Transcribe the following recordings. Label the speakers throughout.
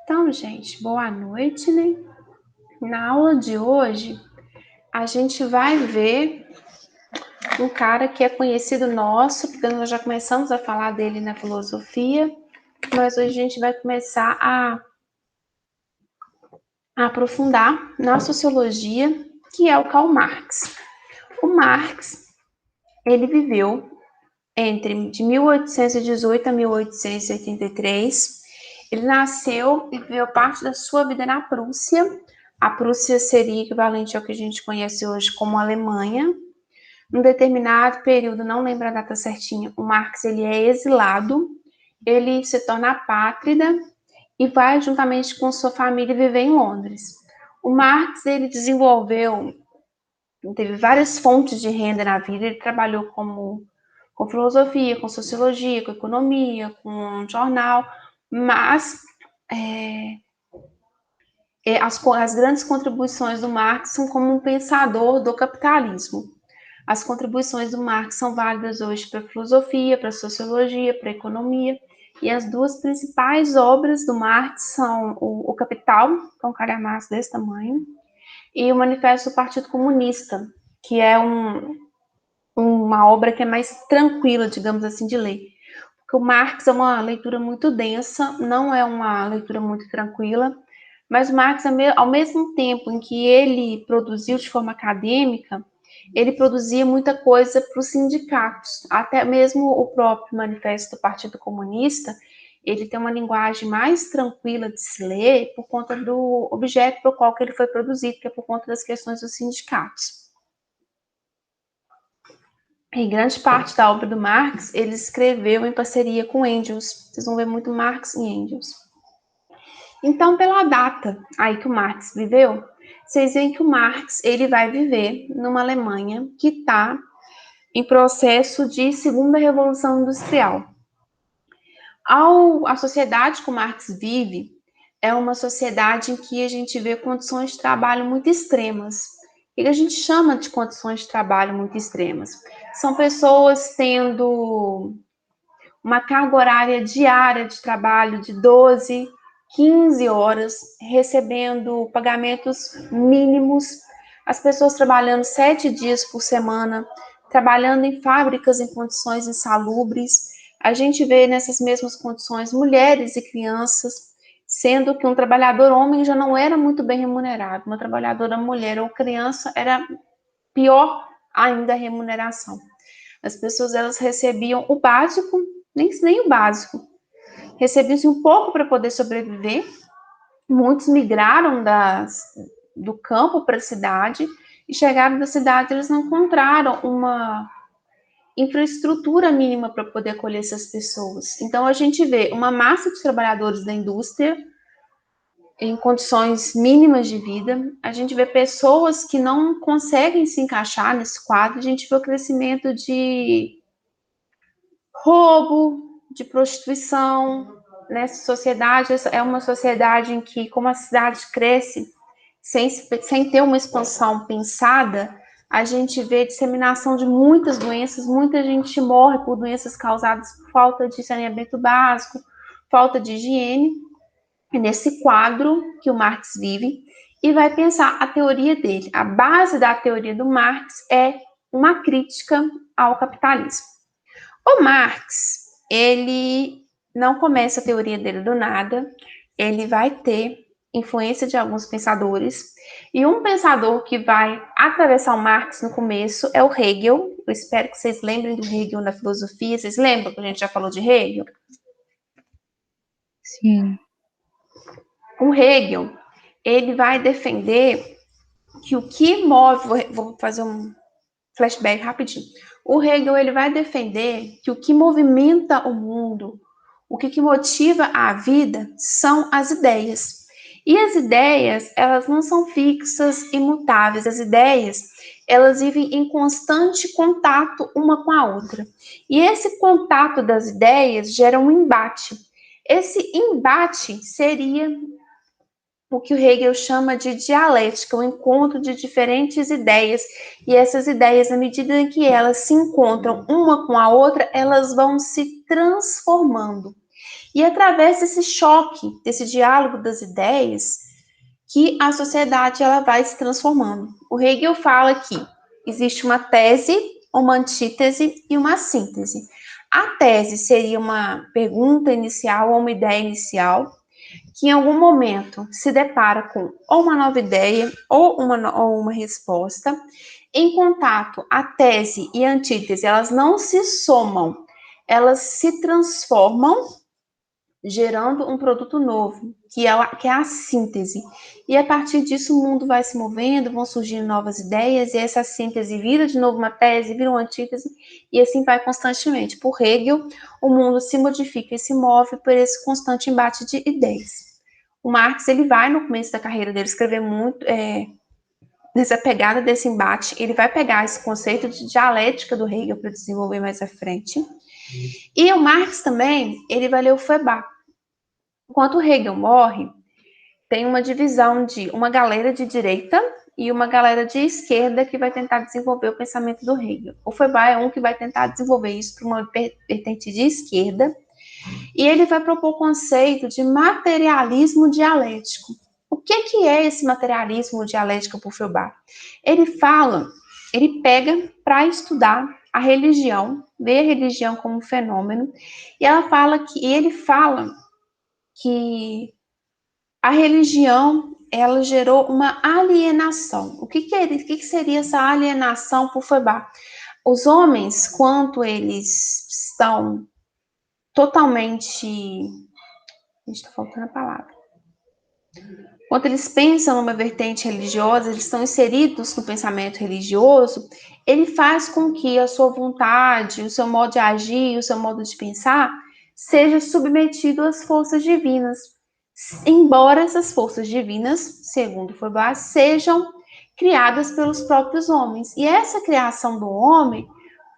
Speaker 1: Então, gente, boa noite, né? Na aula de hoje, a gente vai ver um cara que é conhecido nosso, porque nós já começamos a falar dele na filosofia, mas hoje a gente vai começar a aprofundar na sociologia, que é o Karl Marx. O Marx, ele viveu entre de 1818 a 1883. Ele nasceu e viveu parte da sua vida na Prússia. A Prússia seria equivalente ao que a gente conhece hoje como Alemanha. Num determinado período, não lembro a data certinha, o Marx ele é exilado, ele se torna apátrida e vai juntamente com sua família viver em Londres. O Marx ele teve várias fontes de renda na vida, ele trabalhou com filosofia, com sociologia, com economia, com jornal, mas as grandes contribuições do Marx são como um pensador do capitalismo. As contribuições do Marx são válidas hoje para a filosofia, para a sociologia, para a economia, e as duas principais obras do Marx são o Capital, que é um calhamaço desse tamanho, e o Manifesto do Partido Comunista, que é uma obra que é mais tranquila, digamos assim, de ler. Porque o Marx é uma leitura muito densa, não é uma leitura muito tranquila, mas o Marx, ao mesmo tempo em que ele produziu de forma acadêmica, ele produzia muita coisa para os sindicatos, até mesmo o próprio Manifesto do Partido Comunista, ele tem uma linguagem mais tranquila de se ler por conta do objeto para o qual ele foi produzido, que é por conta das questões dos sindicatos. Em grande parte da obra do Marx, ele escreveu em parceria com Engels. Vocês vão ver muito Marx e Engels. Então, pela data aí que o Marx viveu, vocês veem que o Marx ele vai viver numa Alemanha que está em processo de segunda revolução industrial. A sociedade que o Marx vive é uma sociedade em que a gente vê condições de trabalho muito extremas. O que a gente chama de condições de trabalho muito extremas? São pessoas tendo uma carga horária diária de trabalho de 12, 15 horas, recebendo pagamentos mínimos, as pessoas trabalhando 7 dias por semana, trabalhando em fábricas em condições insalubres. A gente vê nessas mesmas condições mulheres e crianças, sendo que um trabalhador homem já não era muito bem remunerado, uma trabalhadora mulher ou criança era pior ainda a remuneração. As pessoas elas recebiam o básico, nem o básico. Recebiam-se um pouco para poder sobreviver. Muitos migraram do campo para a cidade e chegaram da cidade, eles não encontraram uma infraestrutura mínima para poder acolher essas pessoas. Então a gente vê uma massa de trabalhadores da indústria em condições mínimas de vida, a gente vê pessoas que não conseguem se encaixar nesse quadro, a gente vê o crescimento de roubo, de prostituição. Nessa sociedade, é uma sociedade em que, como a cidade cresce sem ter uma expansão pensada, a gente vê disseminação de muitas doenças, muita gente morre por doenças causadas por falta de saneamento básico, falta de higiene. É nesse quadro que o Marx vive e vai pensar a teoria dele. A base da teoria do Marx é uma crítica ao capitalismo. O Marx, ele não começa a teoria dele do nada, ele vai ter influência de alguns pensadores, e um pensador que vai atravessar o Marx no começo é o Hegel. Eu espero que vocês lembrem do Hegel na filosofia. Vocês lembram que a gente já falou de Hegel?
Speaker 2: Sim.
Speaker 1: O Hegel, ele vai defender que o que move... Vou fazer um flashback rapidinho. O Hegel ele vai defender que o que movimenta o mundo, o que motiva a vida são as ideias. E as ideias, elas não são fixas, imutáveis. As ideias, elas vivem em constante contato uma com a outra. E esse contato das ideias gera um embate. Esse embate seria o que o Hegel chama de dialética, o encontro de diferentes ideias, e essas ideias, à medida em que elas se encontram uma com a outra, elas vão se transformando. E através desse choque, desse diálogo das ideias, que a sociedade ela vai se transformando. O Hegel fala que existe uma tese, uma antítese e uma síntese. A tese seria uma pergunta inicial ou uma ideia inicial, que em algum momento se depara com ou uma nova ideia ou uma resposta. Em contato, a tese e a antítese, elas não se somam, elas se transformam, gerando um produto novo, que é a síntese. E a partir disso o mundo vai se movendo, vão surgindo novas ideias, e essa síntese vira de novo uma tese, vira uma antítese, e assim vai constantemente. Por Hegel, o mundo se modifica e se move por esse constante embate de ideias. O Marx, ele vai, no começo da carreira dele, escrever muito nessa pegada desse embate. Ele vai pegar esse conceito de dialética do Hegel para desenvolver mais à frente. E o Marx também, ele vai ler o Feuerbach. Enquanto o Hegel morre, tem uma divisão de uma galera de direita e uma galera de esquerda que vai tentar desenvolver o pensamento do Hegel. O Feuerbach é um que vai tentar desenvolver isso para uma vertente de esquerda, e ele vai propor o conceito de materialismo dialético. O que é esse materialismo dialético por Feuerbach? Ele pega para estudar a religião, vê a religião como um fenômeno, e ele fala que a religião, ela gerou uma alienação. O que seria essa alienação por Feuerbach? Os homens, quando eles estão totalmente... Está faltando a palavra. Quando eles pensam numa vertente religiosa, eles estão inseridos no pensamento religioso, ele faz com que a sua vontade, o seu modo de agir, o seu modo de pensar, seja submetido às forças divinas. Embora essas forças divinas, segundo Feuerbach, sejam criadas pelos próprios homens. E essa criação do homem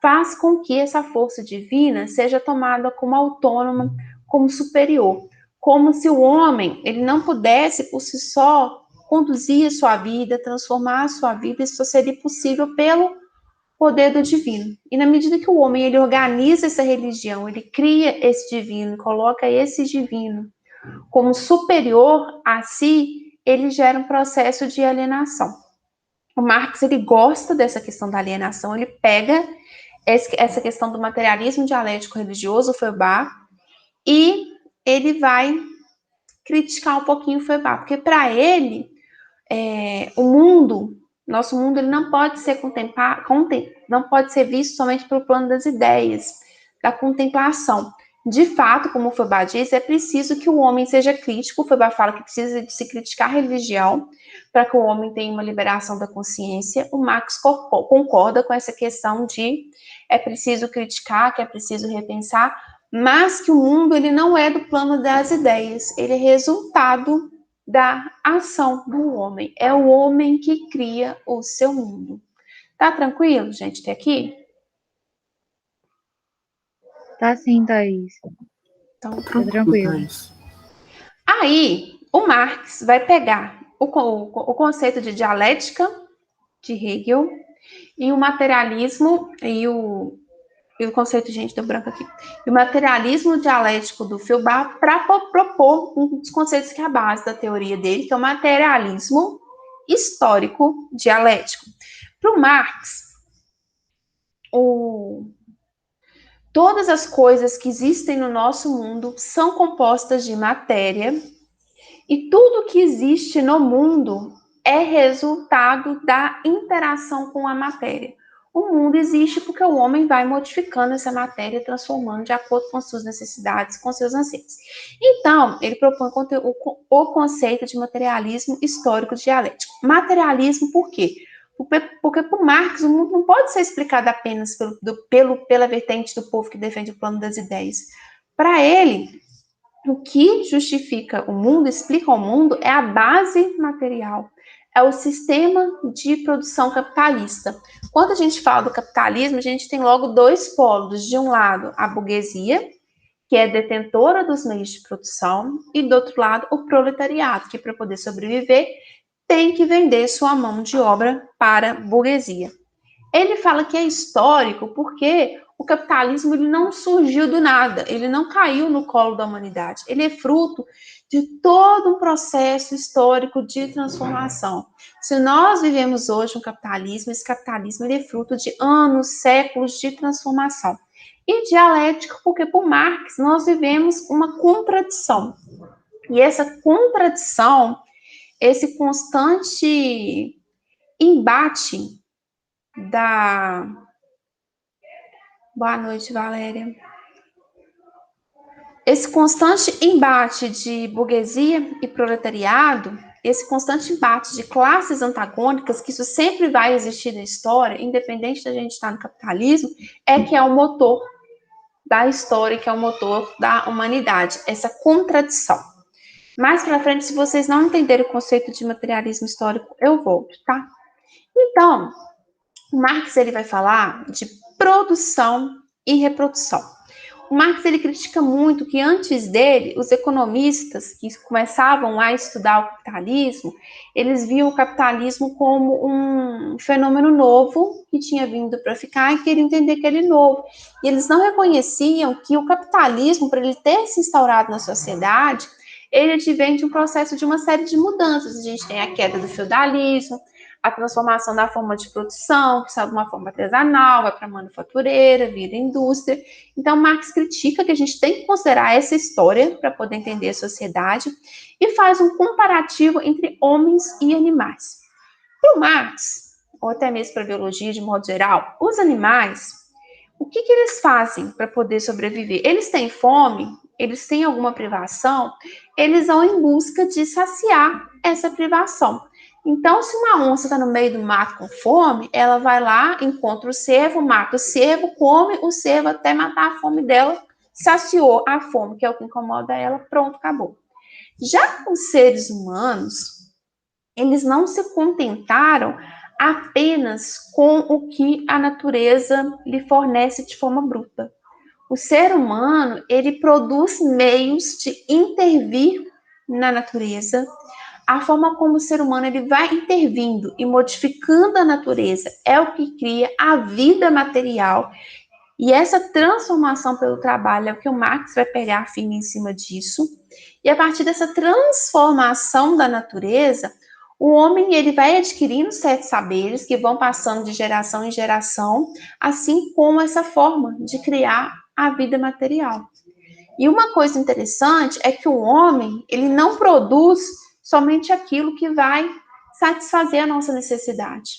Speaker 1: faz com que essa força divina seja tomada como autônoma, como superior. Como se o homem ele não pudesse, por si só, conduzir a sua vida, transformar a sua vida. Isso só seria possível pelo poder do divino. E na medida que o homem ele organiza essa religião, ele cria esse divino, coloca esse divino como superior a si, ele gera um processo de alienação. O Marx ele gosta dessa questão da alienação, ele pega essa questão do materialismo dialético religioso, o Feuerbach, e ele vai criticar um pouquinho o Feuerbach, porque para ele, nosso mundo, ele não pode ser não pode ser visto somente pelo plano das ideias, da contemplação. De fato, como o Feuerbach diz, é preciso que o homem seja crítico. O Feuerbach fala que precisa de se criticar a religião para que o homem tenha uma liberação da consciência. O Marx concorda com essa questão de é preciso criticar, que é preciso repensar, mas que o mundo ele não é do plano das ideias, ele é resultado da ação do homem. É o homem que cria o seu mundo. Tá tranquilo, gente, até aqui?
Speaker 2: Tá sim, Thaís.
Speaker 1: Então,
Speaker 2: tá tranquilo.
Speaker 1: Aí, o Marx vai pegar o conceito de dialética de Hegel e o materialismo e o conceito, gente, deu branco aqui, e o materialismo dialético do Feuerbach para propor um dos conceitos que é a base da teoria dele, que é o materialismo histórico dialético. Para o Marx, todas as coisas que existem no nosso mundo são compostas de matéria, e tudo que existe no mundo é resultado da interação com a matéria. O mundo existe porque o homem vai modificando essa matéria, transformando de acordo com suas necessidades, com seus anseios. Então, ele propõe o conceito de materialismo histórico dialético. Materialismo por quê? Porque para o Marx, o mundo não pode ser explicado apenas pela vertente do povo que defende o plano das ideias. Para ele, o que justifica o mundo, explica o mundo, é a base material, é o sistema de produção capitalista. Quando a gente fala do capitalismo, a gente tem logo dois polos. De um lado, a burguesia, que é detentora dos meios de produção, e do outro lado, o proletariado, que para poder sobreviver tem que vender sua mão de obra para a burguesia. Ele fala que é histórico porque o capitalismo ele não surgiu do nada, ele não caiu no colo da humanidade, ele é fruto de todo um processo histórico de transformação. Se nós vivemos hoje um capitalismo, esse capitalismo ele é fruto de anos, séculos de transformação. E dialético, porque por Marx nós vivemos uma contradição. E essa contradição, esse constante embate da... Boa noite, Valéria. Esse constante embate de burguesia e proletariado, esse constante embate de classes antagônicas, que isso sempre vai existir na história, independente da gente estar no capitalismo, é que é o motor da história, que é o motor da humanidade, essa contradição. Mais para frente, se vocês não entenderem o conceito de materialismo histórico, eu volto, tá? Então, o Marx ele vai falar de produção e reprodução. O Marx ele critica muito que antes dele, os economistas que começavam a estudar o capitalismo, eles viam o capitalismo como um fenômeno novo que tinha vindo para ficar e queriam entender que ele é novo. E eles não reconheciam que o capitalismo, para ele ter se instaurado na sociedade, ele advém de um processo de uma série de mudanças. A gente tem a queda do feudalismo, a transformação da forma de produção, que saiu de uma forma artesanal, vai para a manufatureira, vira indústria. Então, Marx critica que a gente tem que considerar essa história para poder entender a sociedade e faz um comparativo entre homens e animais. Para o Marx, ou até mesmo para a biologia de modo geral, os animais, o que eles fazem para poder sobreviver? Eles têm fome, eles têm alguma privação, eles vão em busca de saciar essa privação. Então, se uma onça está no meio do mato com fome, ela vai lá, encontra o cervo, mata o cervo, come o cervo até matar a fome dela, saciou a fome, que é o que incomoda ela, pronto, acabou. Já os seres humanos, eles não se contentaram apenas com o que a natureza lhe fornece de forma bruta. O ser humano, ele produz meios de intervir na natureza. A forma como o ser humano ele vai intervindo e modificando a natureza é o que cria a vida material. E essa transformação pelo trabalho é o que o Marx vai pegar firme em cima disso. E a partir dessa transformação da natureza, o homem ele vai adquirindo certos saberes que vão passando de geração em geração, assim como essa forma de criar a vida material. E uma coisa interessante é que o homem ele não produz somente aquilo que vai satisfazer a nossa necessidade.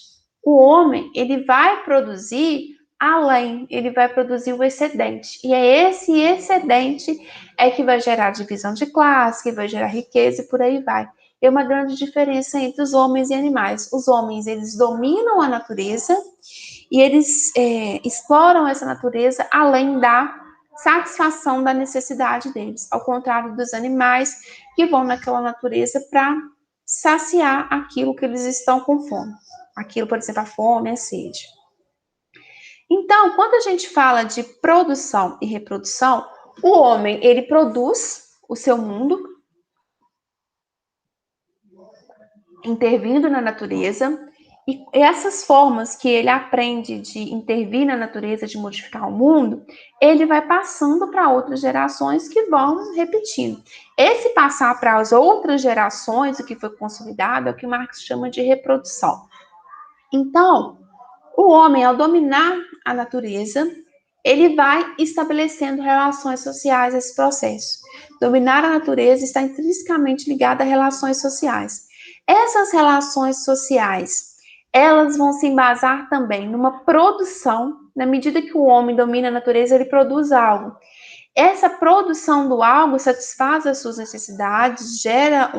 Speaker 1: O homem, ele vai produzir além, ele vai produzir o excedente. E é esse excedente que vai gerar divisão de classe, que vai gerar riqueza e por aí vai. É uma grande diferença entre os homens e animais. Os homens, eles dominam a natureza e eles exploram essa natureza além da satisfação da necessidade deles, ao contrário dos animais que vão naquela natureza para saciar aquilo que eles estão com fome. Aquilo, por exemplo, a fome, a sede. Então, quando a gente fala de produção e reprodução, o homem, ele produz o seu mundo, intervindo na natureza, e essas formas que ele aprende de intervir na natureza, de modificar o mundo, ele vai passando para outras gerações que vão repetindo. Esse passar para as outras gerações, o que foi consolidado, é o que Marx chama de reprodução. Então, o homem, ao dominar a natureza, ele vai estabelecendo relações sociais a esse processo. Dominar a natureza está intrinsecamente ligado a relações sociais. Essas relações sociais, elas vão se embasar também numa produção. Na medida que o homem domina a natureza, ele produz algo. Essa produção do algo satisfaz as suas necessidades, gera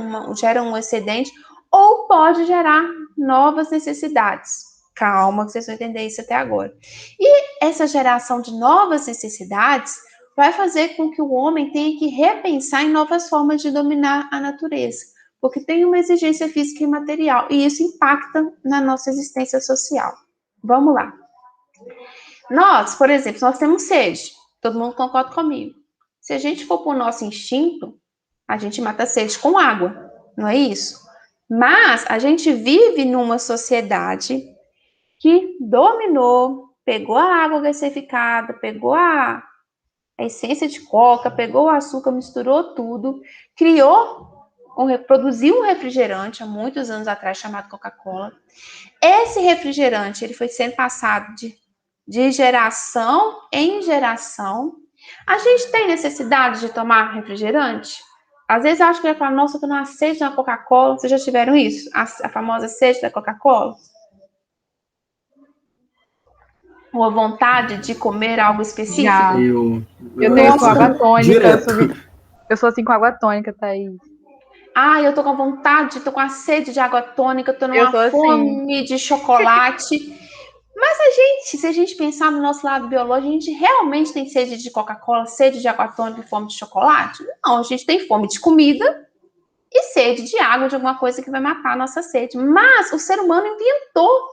Speaker 1: um excedente ou pode gerar novas necessidades. Calma, que vocês vão entender isso até agora. E essa geração de novas necessidades vai fazer com que o homem tenha que repensar em novas formas de dominar a natureza, porque tem uma exigência física e material, e isso impacta na nossa existência social. Vamos lá. Nós, por exemplo, nós temos sede. Todo mundo concorda comigo. Se a gente for por nosso instinto, a gente mata a sede com água, não é isso? Mas a gente vive numa sociedade que dominou, pegou a água gasificada, pegou a essência de coca, pegou o açúcar, misturou tudo, produziu um refrigerante há muitos anos atrás chamado Coca-Cola. Esse refrigerante ele foi sendo passado de geração em geração. A gente tem necessidade de tomar refrigerante? Às vezes eu acho que eu ia falar, nossa, eu tô numa sede da Coca-Cola. Vocês já tiveram isso? A famosa sede da Coca-Cola? Ou a vontade de comer algo específico?
Speaker 2: Já.
Speaker 3: Eu
Speaker 2: tenho com água tônica.
Speaker 3: Direto.
Speaker 2: Eu sou assim com água tônica, Thaís.
Speaker 1: Ah, eu tô com vontade, tô com a sede de água tônica, tô numa fome de chocolate. Mas se a gente pensar no nosso lado biológico, a gente realmente tem sede de Coca-Cola, sede de água tônica e fome de chocolate? Não, a gente tem fome de comida e sede de água, de alguma coisa que vai matar a nossa sede. Mas o ser humano inventou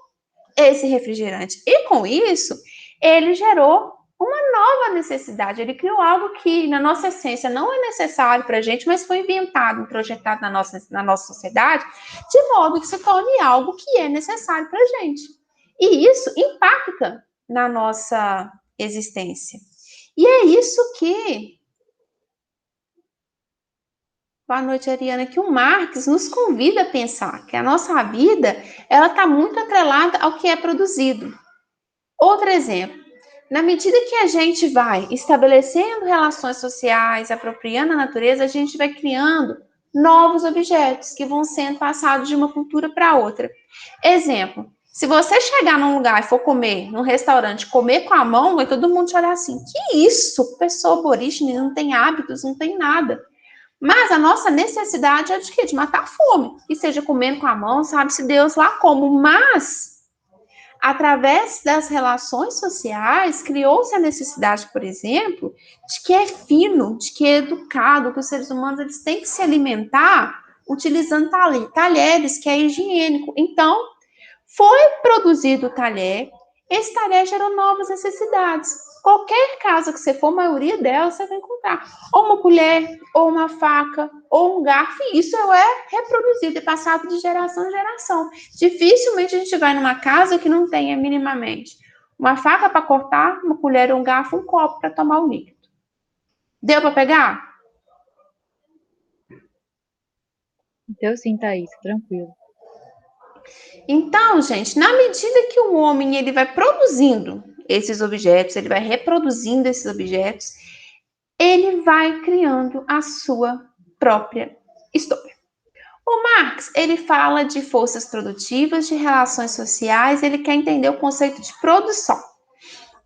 Speaker 1: esse refrigerante. E com isso, ele gerou uma nova necessidade. Ele criou algo que, na nossa essência, não é necessário para a gente, mas foi inventado, projetado na nossa sociedade, de modo que se torne algo que é necessário para a gente. E isso impacta na nossa existência. E é isso que... Boa noite, Ariana. Que o Marx nos convida a pensar que a nossa vida ela está muito atrelada ao que é produzido. Outro exemplo. Na medida que a gente vai estabelecendo relações sociais, apropriando a natureza, a gente vai criando novos objetos que vão sendo passados de uma cultura para outra. Exemplo. Se você chegar num lugar e for comer, num restaurante, comer com a mão, vai todo mundo te olhar assim, que isso? Pessoa aborígene, não tem hábitos, não tem nada. Mas a nossa necessidade é de quê? De matar a fome. Que seja comendo com a mão, sabe-se Deus lá como. Mas, através das relações sociais, criou-se a necessidade, por exemplo, de que é fino, de que é educado, que os seres humanos eles têm que se alimentar utilizando talheres, que é higiênico. Então, foi produzido o talher, esse talher gerou novas necessidades. Qualquer casa que você for, a maioria delas você vai encontrar ou uma colher, ou uma faca, ou um garfo, e isso é reproduzido, é passado de geração em geração. Dificilmente a gente vai numa casa que não tenha minimamente uma faca para cortar, uma colher, um garfo, um copo para tomar o líquido. Deu para pegar?
Speaker 2: Deu sim, Thaís, tranquilo.
Speaker 1: Então, gente, na medida que o homem ele vai produzindo esses objetos, ele vai reproduzindo esses objetos, ele vai criando a sua própria história. O Marx, ele fala de forças produtivas, de relações sociais, ele quer entender o conceito de produção.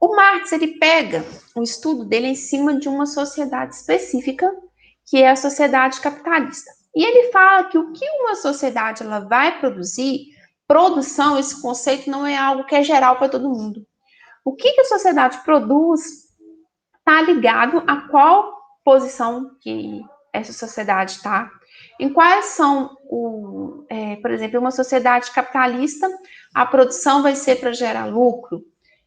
Speaker 1: O Marx, ele pega o estudo dele em cima de uma sociedade específica, que é a sociedade capitalista. E ele fala que o que uma sociedade ela vai produzir, produção, esse conceito não é algo que é geral para todo mundo. O que a sociedade produz está ligado a qual posição que essa sociedade está, em quais são, por exemplo, uma sociedade capitalista, a produção vai ser para gerar lucro.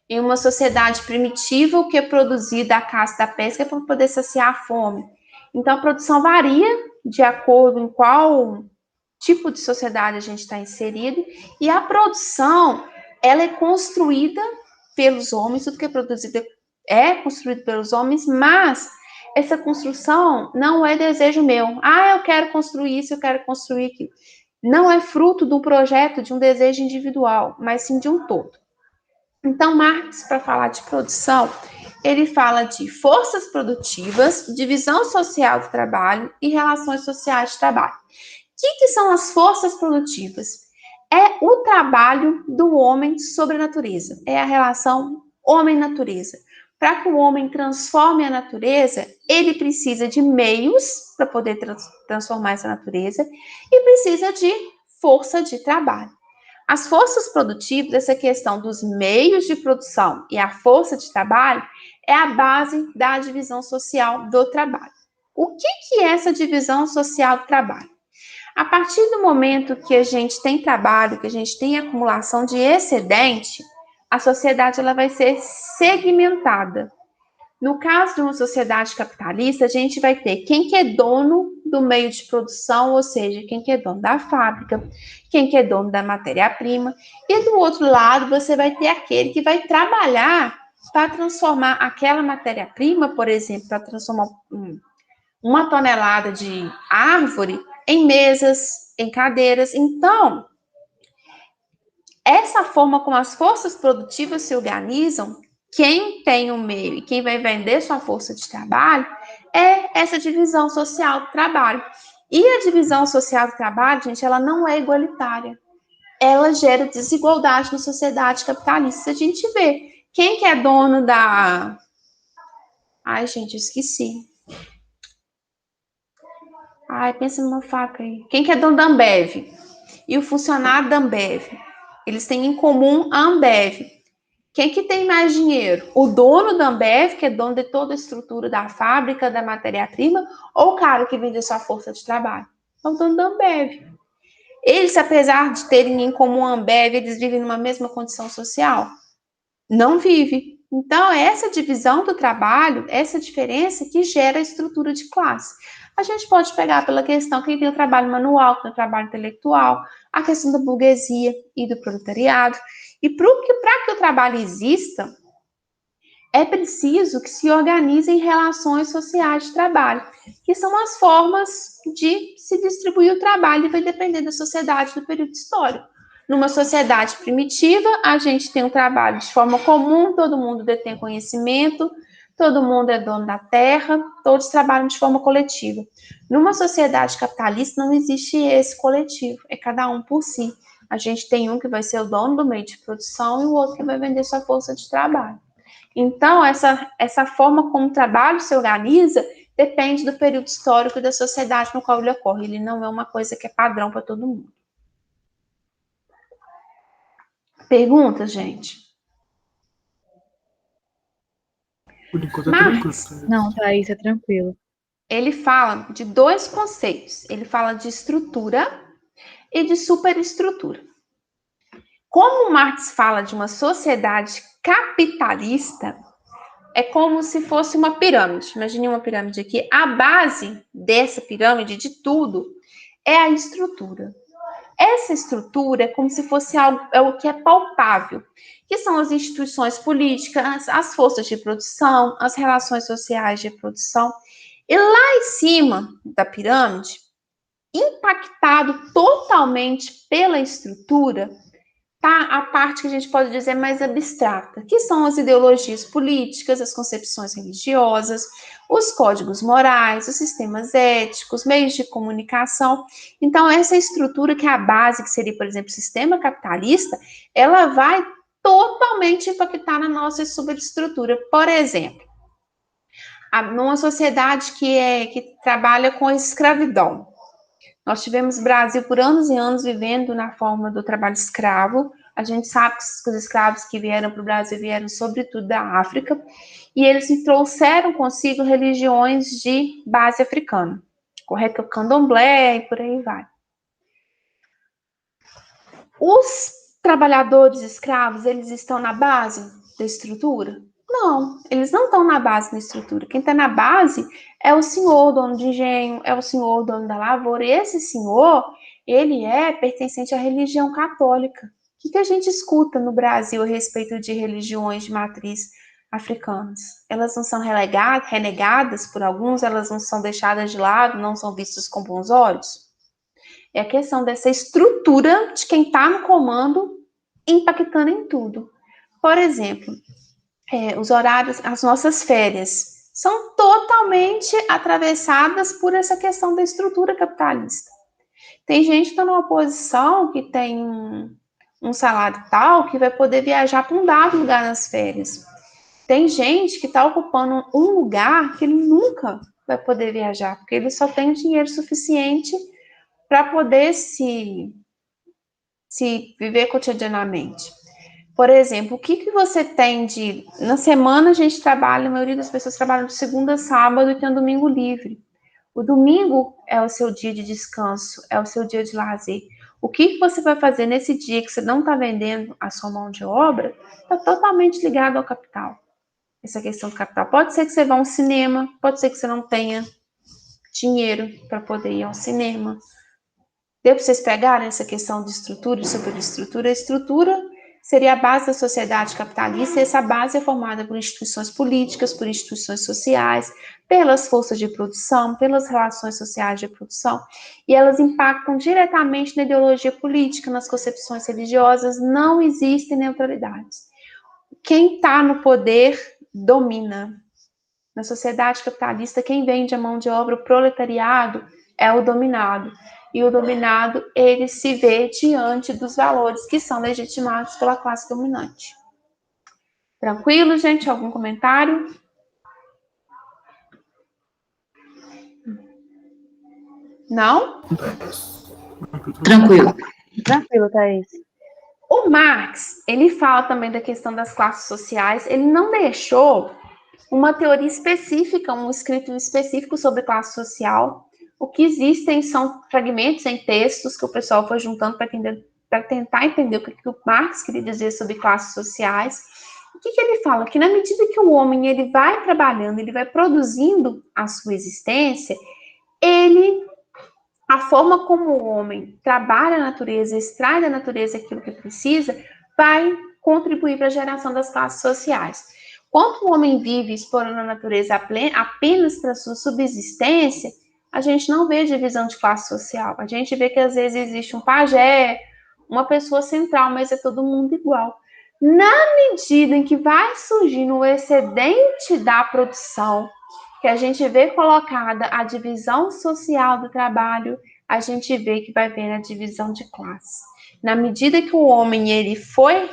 Speaker 1: Em uma sociedade primitiva, o que é produzido da caça da pesca é para poder saciar a fome. Então, a produção varia de acordo com qual tipo de sociedade a gente está inserido, e a produção, ela é construída pelos homens, tudo que é produzido é construído pelos homens, mas essa construção não é desejo meu. Ah, eu quero construir isso, eu quero construir aquilo. Não é fruto de um projeto, de um desejo individual, mas sim de um todo. Então, Marx, para falar de produção, ele fala de forças produtivas, divisão social do trabalho e relações sociais de trabalho. O que são as forças produtivas? É o trabalho do homem sobre a natureza, é a relação homem-natureza. Para que o homem transforme a natureza, ele precisa de meios para poder transformar essa natureza e precisa de força de trabalho. As forças produtivas, essa questão dos meios de produção e a força de trabalho, é a base da divisão social do trabalho. O que é essa divisão social do trabalho? A partir do momento que a gente tem trabalho, que a gente tem acumulação de excedente, a sociedade ela vai ser segmentada. No caso de uma sociedade capitalista, a gente vai ter quem que é dono do meio de produção, ou seja, quem que é dono da fábrica, quem que é dono da matéria-prima, e do outro lado você vai ter aquele que vai trabalhar para transformar aquela matéria-prima, por exemplo, para transformar uma tonelada de árvore em mesas, em cadeiras. Então, essa forma como as forças produtivas se organizam, quem tem o meio e quem vai vender sua força de trabalho, é essa divisão social do trabalho. E a divisão social do trabalho, gente, ela não é igualitária. Ela gera desigualdade na sociedade capitalista. A gente vê quem que é dono da... Ai, gente, eu esqueci. Ai, pensa numa faca aí. Quem que é dono da Ambev? E o funcionário da Ambev. Eles têm em comum a Ambev. Quem que tem mais dinheiro? O dono da Ambev, que é dono de toda a estrutura da fábrica, da matéria-prima, ou o cara que vende sua força de trabalho? É o dono da Ambev. Eles, apesar de terem em comum a Ambev, eles vivem numa mesma condição social? Não vive. Então, essa divisão do trabalho, essa diferença que gera a estrutura de classe. A gente pode pegar pela questão que tem o trabalho manual, que tem o trabalho intelectual, a questão da burguesia e do proletariado. E para que o trabalho exista, é preciso que se organizem relações sociais de trabalho, que são as formas de se distribuir o trabalho e vai depender da sociedade do período histórico. Numa sociedade primitiva, a gente tem um trabalho de forma comum, todo mundo detém conhecimento, todo mundo é dono da terra, todos trabalham de forma coletiva. Numa sociedade capitalista, não existe esse coletivo, é cada um por si. A gente tem um que vai ser o dono do meio de produção e o outro que vai vender sua força de trabalho. Então, essa forma como o trabalho se organiza depende do período histórico e da sociedade no qual ele ocorre. Ele não é uma coisa que é padrão para todo mundo. Pergunta, gente?
Speaker 3: Por enquanto é
Speaker 1: Marx,
Speaker 3: tranquilo.
Speaker 2: Não, Thaís, é tranquilo.
Speaker 1: ele fala de dois conceitos. Ele fala de estrutura e de superestrutura. Como Marx fala de uma sociedade capitalista, é como se fosse uma pirâmide. Imagine uma pirâmide aqui. A base dessa pirâmide, de tudo, é a estrutura. Essa estrutura é como se fosse algo, é o que é palpável, que são as instituições políticas, as forças de produção, as relações sociais de produção. E lá em cima da pirâmide, impactado totalmente pela estrutura, tá a parte que a gente pode dizer mais abstrata, que são as ideologias políticas, as concepções religiosas, os códigos morais, os sistemas éticos, meios de comunicação. Então, essa estrutura que é a base, que seria, por exemplo, o sistema capitalista, ela vai totalmente impactar na nossa superestrutura. Por exemplo, numa sociedade que trabalha com a escravidão. Nós tivemos Brasil por anos e anos vivendo na forma do trabalho escravo. A gente sabe que os escravos que vieram para o Brasil vieram sobretudo da África, e eles trouxeram consigo religiões de base africana, correto? O candomblé e por aí vai. Os trabalhadores escravos, eles estão na base da estrutura? Não, eles não estão na base da estrutura. Quem está na base é o senhor, dono de engenho, é o senhor, dono da lavoura. E esse senhor, ele é pertencente à religião católica. O que a gente escuta no Brasil a respeito de religiões de matriz africanas? Elas não são renegadas por alguns, elas não são deixadas de lado, não são vistas com bons olhos? É a questão dessa estrutura de quem está no comando impactando em tudo. Por exemplo, os horários, as nossas férias são totalmente atravessadas por essa questão da estrutura capitalista. Tem gente que está numa posição que tem um salário tal que vai poder viajar para um dado lugar nas férias. Tem gente que está ocupando um lugar que ele nunca vai poder viajar, porque ele só tem dinheiro suficiente para poder se viver cotidianamente. Por exemplo, o que você tem de... Na semana a gente trabalha, a maioria das pessoas trabalham de segunda a sábado e tem um domingo livre. O domingo é o seu dia de descanso, é o seu dia de lazer. O que você vai fazer nesse dia que você não está vendendo a sua mão de obra está totalmente ligado ao capital. essa questão do capital. Pode ser que você vá a um cinema, pode ser que você não tenha dinheiro para poder ir ao cinema. Deu para vocês pegarem essa questão de estrutura e superestrutura? A estrutura seria a base da sociedade capitalista, e essa base é formada por instituições políticas, por instituições sociais, pelas forças de produção, pelas relações sociais de produção, e elas impactam diretamente na ideologia política, nas concepções religiosas. Não existe neutralidade. Quem está no poder domina. Na sociedade capitalista, quem vende a mão de obra, o proletariado, é o dominado. E o dominado, ele se vê diante dos valores que são legitimados pela classe dominante. Tranquilo, gente? Algum comentário? Não?
Speaker 4: Tranquilo.
Speaker 2: Tranquilo, Thaís.
Speaker 1: O Marx, ele fala também da questão das classes sociais. Ele não deixou uma teoria específica, um escrito específico sobre classe social. O que existem são fragmentos em textos que o pessoal foi juntando para tentar entender o que o Marx queria dizer sobre classes sociais. O que ele fala? Que na medida que o homem ele vai trabalhando, ele vai produzindo a sua existência, a forma como o homem trabalha a natureza, extrai da natureza aquilo que precisa, vai contribuir para a geração das classes sociais. Quando o homem vive explorando a natureza apenas para sua subsistência, a gente não vê divisão de classe social. A gente vê que às vezes existe um pajé, uma pessoa central, mas é todo mundo igual. Na medida em que vai surgindo o excedente da produção, que a gente vê colocada a divisão social do trabalho, a gente vê que vai ver a divisão de classe. Na medida que o homem ele foi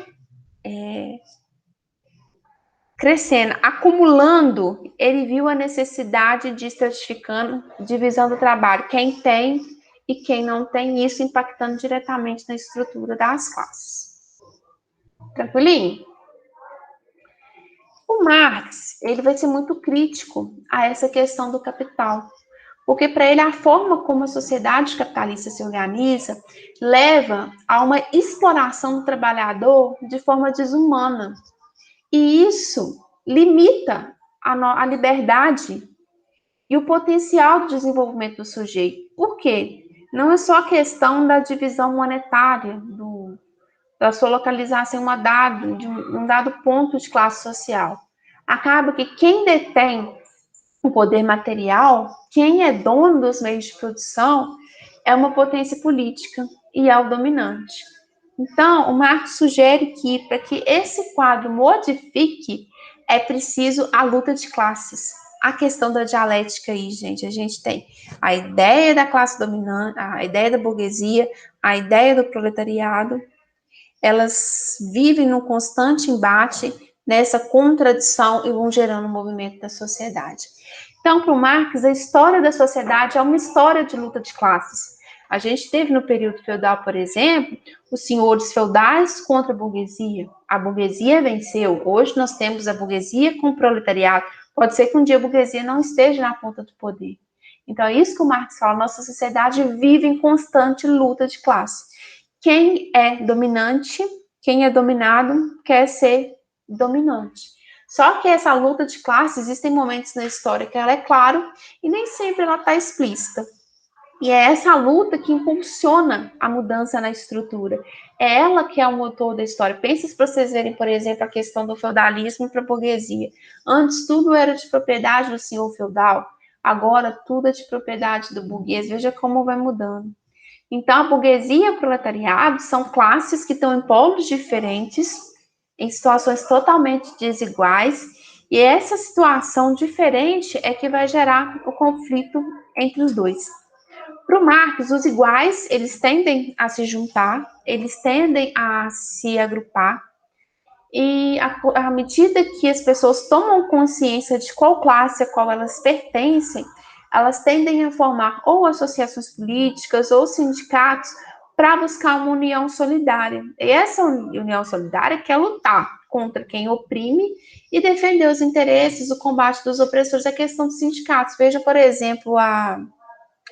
Speaker 1: crescendo, acumulando, ele viu a necessidade de estratificando, divisão do trabalho, quem tem e quem não tem, isso impactando diretamente na estrutura das classes. Tranquilinho? O Marx, ele vai ser muito crítico a essa questão do capital, porque para ele a forma como a sociedade capitalista se organiza leva a uma exploração do trabalhador de forma desumana. E isso limita a liberdade e o potencial do desenvolvimento do sujeito. Por quê? Não é só a questão da divisão monetária, da sua localização de um dado ponto de classe social. Acaba que quem detém o poder material, quem é dono dos meios de produção, é uma potência política e é o dominante. Então, o Marx sugere que, para que esse quadro modifique, é preciso a luta de classes. A questão da dialética aí, gente, a gente tem a ideia da classe dominante, a ideia da burguesia, a ideia do proletariado, elas vivem num constante embate, nessa contradição e vão gerando um movimento da sociedade. Então, para o Marx, a história da sociedade é uma história de luta de classes. A gente teve no período feudal, por exemplo, os senhores feudais contra a burguesia. A burguesia venceu. Hoje nós temos a burguesia com o proletariado. Pode ser que um dia a burguesia não esteja na ponta do poder. Então é isso que o Marx fala. Nossa sociedade vive em constante luta de classe. Quem é dominante, quem é dominado, quer ser dominante. Só que essa luta de classe, existem momentos na história que ela é clara e nem sempre ela está explícita. E é essa luta que impulsiona a mudança na estrutura. É ela que é o motor da história. Pensa para vocês verem, por exemplo, a questão do feudalismo para a burguesia. Antes tudo era de propriedade do senhor feudal, agora tudo é de propriedade do burguês. Veja como vai mudando. Então, a burguesia e o proletariado são classes que estão em polos diferentes, em situações totalmente desiguais, e essa situação diferente é que vai gerar o conflito entre os dois. Para o Marx, os iguais, eles tendem a se juntar, eles tendem a se agrupar, e à medida que as pessoas tomam consciência de qual classe a qual elas pertencem, elas tendem a formar ou associações políticas ou sindicatos para buscar uma união solidária. E essa união solidária quer lutar contra quem oprime e defender os interesses, o combate dos opressores, a questão dos sindicatos. Veja, por exemplo,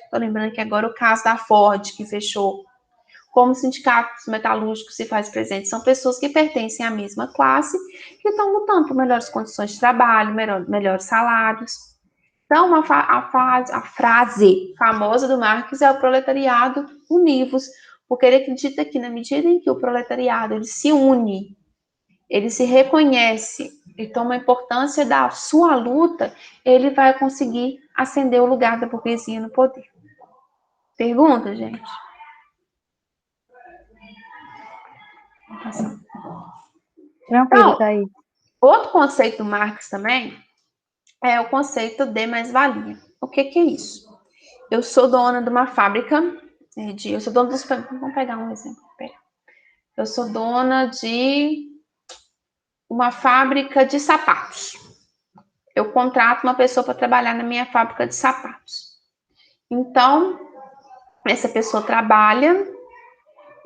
Speaker 1: estou lembrando que agora o caso da Ford, que fechou como sindicatos metalúrgicos se faz presente, são pessoas que pertencem à mesma classe, que estão lutando por melhores condições de trabalho, melhores salários. Então, a frase famosa do Marx é o proletariado univos, porque ele acredita que na medida em que o proletariado ele se une, ele se reconhece e toma a importância da sua luta, ele vai conseguir ascender o lugar da burguesia no poder. Pergunta, gente?
Speaker 2: Tranquilo,
Speaker 1: Então,
Speaker 2: Thaís.
Speaker 1: outro conceito do Marx também é o conceito de mais-valia. O que é isso? Eu sou dona de uma fábrica eu sou dona dos... Vamos pegar um exemplo. Eu sou dona de uma fábrica de sapatos. Eu contrato uma pessoa para trabalhar na minha fábrica de sapatos. Então, essa pessoa trabalha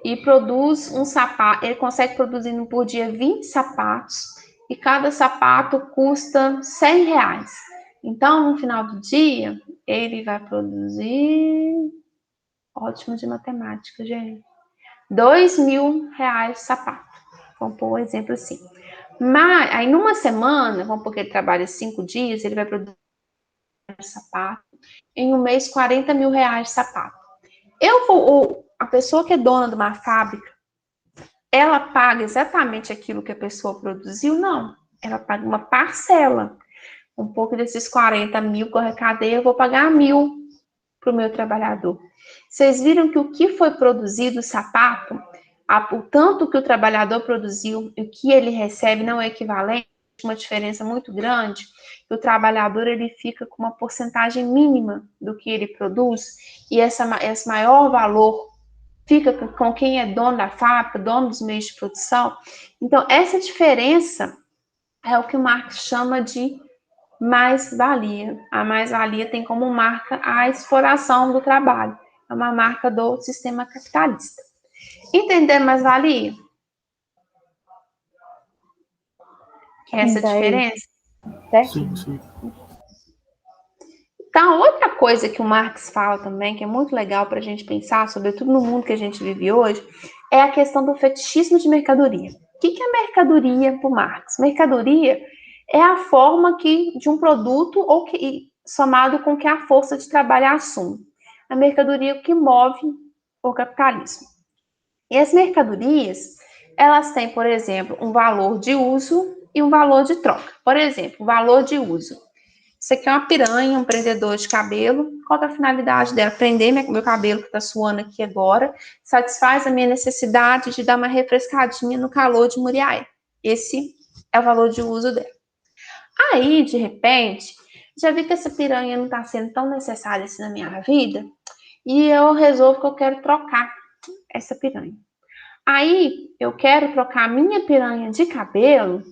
Speaker 1: e produz um sapato. Ele consegue produzir por dia 20 sapatos e cada sapato custa R$100. Então, no final do dia, ele vai produzir... Ótimo de matemática, gente. R$2.000 sapato. Vamos pôr um exemplo assim. Mas, aí numa semana, vamos porque ele trabalha 5 dias, ele vai produzir sapato. Em um mês, R$40.000 sapato. A pessoa que é dona de uma fábrica, ela paga exatamente aquilo que a pessoa produziu? Não. Ela paga uma parcela. Um pouco desses 40.000 que eu arrecadei, eu vou pagar 1.000 para o meu trabalhador. Vocês viram que o que foi produzido, o sapato, o tanto que o trabalhador produziu e o que ele recebe não é equivalente, uma diferença muito grande, que o trabalhador ele fica com uma porcentagem mínima do que ele produz e esse maior valor fica com quem é dono da fábrica, dono dos meios de produção. Então, essa diferença é o que o Marx chama de mais-valia. A mais-valia tem como marca a exploração do trabalho. É uma marca do sistema capitalista. Entender mais-valia? Que é essa diferença?
Speaker 3: Sim, sim.
Speaker 1: Então, outra coisa que o Marx fala também, que é muito legal para a gente pensar, sobretudo no mundo que a gente vive hoje, é a questão do fetichismo de mercadoria. O que é mercadoria para o Marx? Mercadoria é a forma de um produto somado com que a força de trabalho assume. A mercadoria é o que move o capitalismo. E as mercadorias, elas têm, por exemplo, um valor de uso e um valor de troca. Por exemplo, o valor de uso. Isso aqui é uma piranha, um prendedor de cabelo. Qual é a finalidade dela? Prender meu cabelo que está suando aqui agora. Satisfaz a minha necessidade de dar uma refrescadinha no calor de Muriaé. Esse é o valor de uso dela. Aí, de repente, já vi que essa piranha não está sendo tão necessária assim na minha vida. E eu resolvo que eu quero trocar essa piranha. Aí, eu quero trocar a minha piranha de cabelo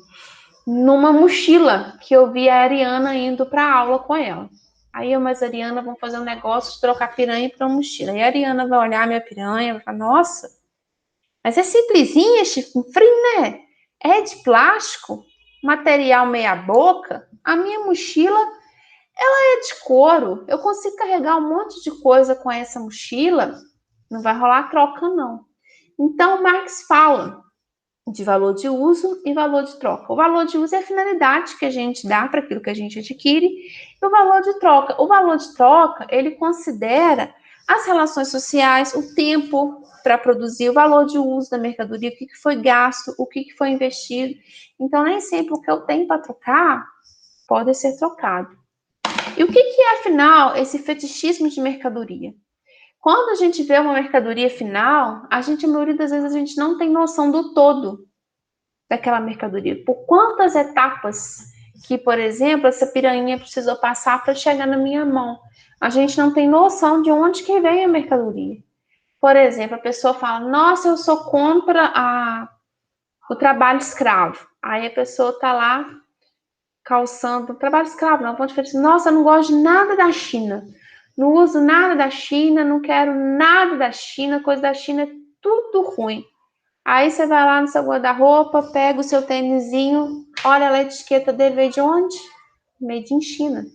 Speaker 1: numa mochila que eu vi a Ariana indo para aula com ela. Aí eu, mas a Ariana, vamos fazer um negócio de trocar piranha para uma mochila. E a Ariana vai olhar a minha piranha e vai falar, nossa, mas é simplesinha, frio, né? É de plástico, material meia boca. A minha mochila, ela é de couro. Eu consigo carregar um monte de coisa com essa mochila. Não vai rolar troca, não. Então, Marx fala de valor de uso e valor de troca. O valor de uso é a finalidade que a gente dá para aquilo que a gente adquire, e o valor de troca. O valor de troca, ele considera as relações sociais, o tempo para produzir, o valor de uso da mercadoria, o que foi gasto, o que foi investido. Então, nem sempre o que eu tenho para trocar pode ser trocado. E o que é, afinal, esse fetichismo de mercadoria? Quando a gente vê uma mercadoria final, a maioria das vezes, a gente não tem noção do todo daquela mercadoria. Por quantas etapas que, por exemplo, essa piranha precisou passar para chegar na minha mão. A gente não tem noção de onde que vem a mercadoria. Por exemplo, a pessoa fala, nossa, eu sou contra o trabalho escravo. Aí a pessoa está lá calçando, trabalho escravo, não, pode falar, nossa, eu não gosto de nada da China. Não uso nada da China, não quero nada da China, coisa da China é tudo ruim. Aí você vai lá no seu guarda-roupa, pega o seu tênisinho, olha a etiqueta dele, veio de onde? Made in China.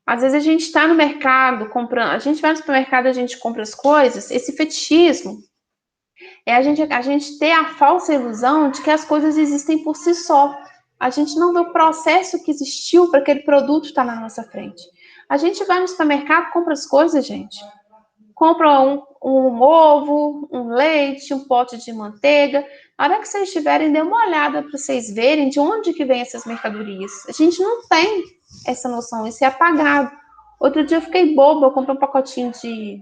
Speaker 1: Às vezes a gente está no mercado comprando, a gente vai no supermercado, a gente compra as coisas, esse fetichismo é a gente ter a falsa ilusão de que as coisas existem por si só. A gente não vê o processo que existiu para aquele produto estar na nossa frente. A gente vai no supermercado, compra as coisas, gente. Compra um ovo, um leite, um pote de manteiga. Na hora que vocês estiverem, dê uma olhada para vocês verem de onde que vem essas mercadorias. A gente não tem essa noção, isso é apagado. Outro dia eu fiquei boba, eu comprei um pacotinho de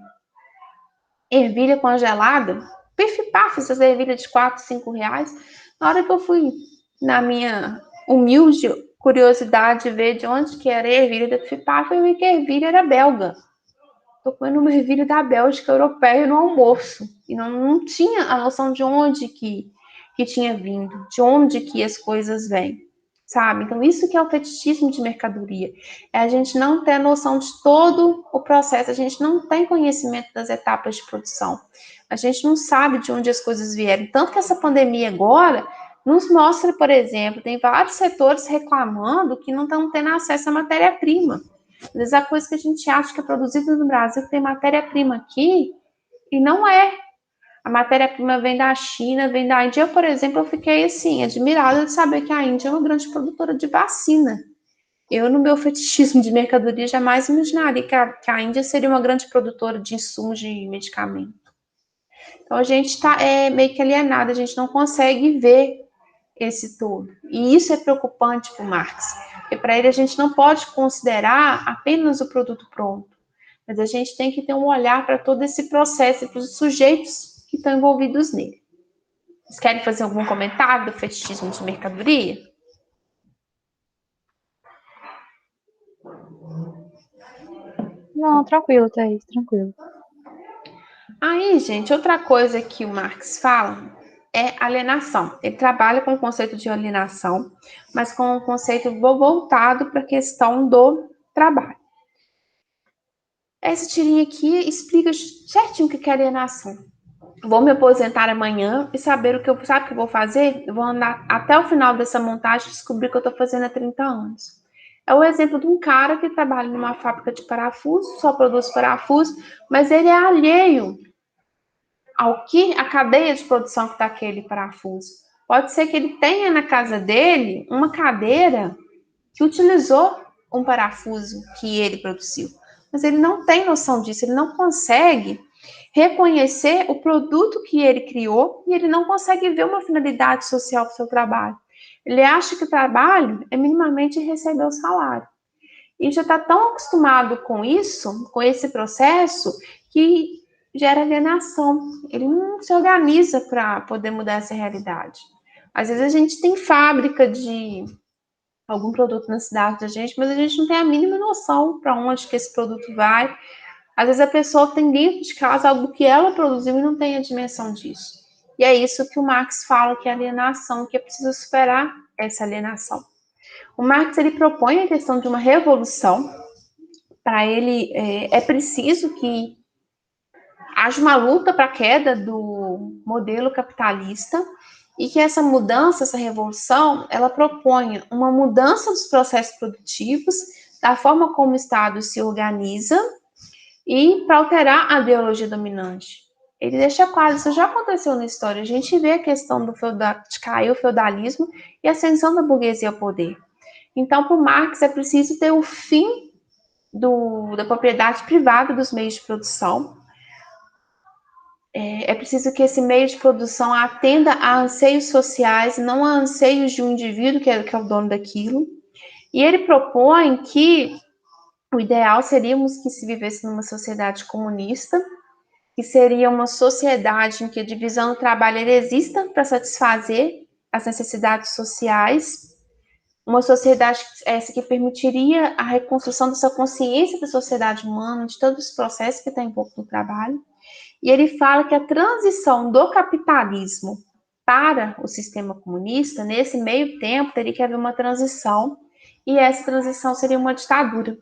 Speaker 1: ervilha congelada, pif-paf, essas ervilhas de 4, 5 reais. Na hora que eu fui, na minha humilde curiosidade, ver de onde que era a ervilha da pif-paf, eu vi que a ervilha era belga. Tô comendo uma ervilha da Bélgica europeia no almoço. E não tinha a noção de onde que tinha vindo, de onde que as coisas vêm, sabe? Então, isso que é o fetichismo de mercadoria. É a gente não ter a noção de todo o processo, a gente não tem conhecimento das etapas de produção. A gente não sabe de onde as coisas vieram. Tanto que essa pandemia agora nos mostra, por exemplo, tem vários setores reclamando que não estão tendo acesso à matéria-prima. Às vezes a coisa que a gente acha que é produzida no Brasil, que tem matéria-prima aqui, e não é. A matéria-prima vem da China, vem da Índia. Eu, por exemplo, eu fiquei assim, admirada de saber que a Índia é uma grande produtora de vacina. Eu, no meu fetichismo de mercadoria, jamais imaginaria que a Índia seria uma grande produtora de insumos de medicamento. Então, a gente está meio que alienado, a gente não consegue ver esse todo. E isso é preocupante para o Marx, porque para ele a gente não pode considerar apenas o produto pronto, mas a gente tem que ter um olhar para todo esse processo e para os sujeitos que estão envolvidos nele. Vocês querem fazer algum comentário do fetichismo de mercadoria?
Speaker 2: Não, tranquilo, Thaís, tranquilo.
Speaker 1: Aí, gente, outra coisa que o Marx fala é alienação. Ele trabalha com o conceito de alienação, mas com um conceito voltado para a questão do trabalho. Essa tirinha aqui explica certinho o que é alienação. Vou me aposentar amanhã e saber o que eu, sabe o que eu vou fazer? Eu vou andar até o final dessa montagem e descobrir o que eu estou fazendo há 30 anos. É o exemplo de um cara que trabalha numa fábrica de parafuso, só produz parafuso, mas ele é alheio ao que a cadeia de produção que está aquele parafuso. Pode ser que ele tenha na casa dele uma cadeira que utilizou um parafuso que ele produziu, mas ele não tem noção disso, ele não consegue reconhecer o produto que ele criou e ele não consegue ver uma finalidade social para o seu trabalho. Ele acha que o trabalho é minimamente receber o salário. E já está tão acostumado com isso, com esse processo, que gera alienação. Ele não se organiza para poder mudar essa realidade. Às vezes a gente tem fábrica de algum produto na cidade da gente, mas a gente não tem a mínima noção para onde que esse produto vai. Às vezes a pessoa tem dentro de casa algo que ela produziu e não tem a dimensão disso. E é isso que o Marx fala que é alienação, que é preciso superar essa alienação. O Marx ele propõe a questão de uma revolução. Para ele é preciso que haja uma luta para a queda do modelo capitalista e que essa mudança, essa revolução, ela proponha uma mudança dos processos produtivos, da forma como o Estado se organiza e para alterar a ideologia dominante. Ele deixa claro, isso já aconteceu na história, a gente vê a questão de cair o feudalismo e a ascensão da burguesia ao poder. Então, para o Marx, é preciso ter o fim da propriedade privada dos meios de produção. É preciso que esse meio de produção atenda a anseios sociais, não a anseios de um indivíduo que é o dono daquilo. E ele propõe que o ideal seríamos que se vivesse numa sociedade comunista, que seria uma sociedade em que a divisão do trabalho exista para satisfazer as necessidades sociais, uma sociedade essa que permitiria a reconstrução dessa consciência da sociedade humana, de todos os processos que estão envolvidos no trabalho. E ele fala que a transição do capitalismo para o sistema comunista, nesse meio tempo, teria que haver uma transição, e essa transição seria uma ditadura,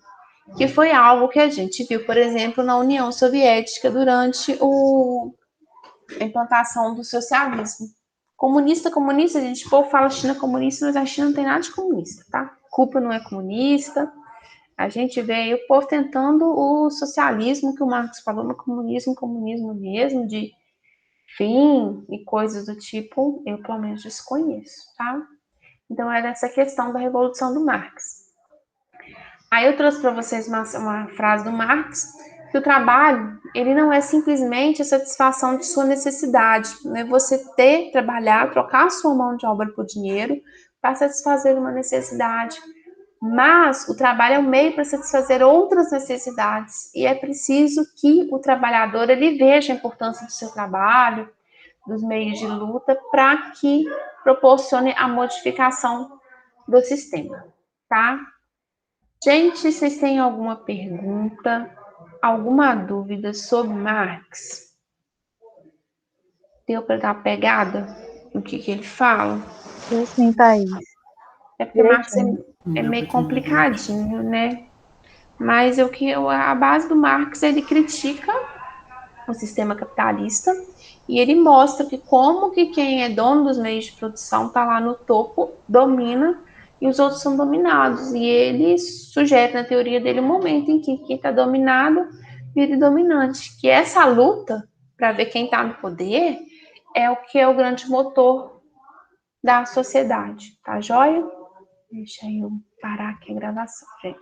Speaker 1: que foi algo que a gente viu, por exemplo, na União Soviética durante a implantação do socialismo. Comunista, a gente fala China comunista, mas a China não tem nada de comunista, tá? Cuba não é comunista, A gente vê aí o povo tentando o socialismo que o Marx falou no comunismo mesmo, de fim e coisas do tipo, eu pelo menos desconheço, tá? Então, era essa questão da Revolução do Marx. Aí eu trouxe para vocês uma frase do Marx, que o trabalho, ele não é simplesmente a satisfação de sua necessidade, né? Você trabalhar, trocar a sua mão de obra por dinheiro para satisfazer uma necessidade, mas o trabalho é um meio para satisfazer outras necessidades, e é preciso que o trabalhador, ele veja a importância do seu trabalho, dos meios de luta, para que proporcione a modificação do sistema, tá? Gente, vocês têm alguma pergunta, alguma dúvida sobre Marx? Deu para dar uma pegada no que ele fala?
Speaker 2: Eu sim, Thaís.
Speaker 1: É porque Marx
Speaker 2: Direitinho.
Speaker 1: é meio complicadinho, né? Mas a base do Marx, ele critica o sistema capitalista e ele mostra que como que quem é dono dos meios de produção está lá no topo, domina, e os outros são dominados. E ele sugere na teoria dele um momento em que quem está dominado vira dominante. Que essa luta para ver quem está no poder é o que é o grande motor da sociedade. Tá joia? Deixa eu parar aqui a gravação, gente.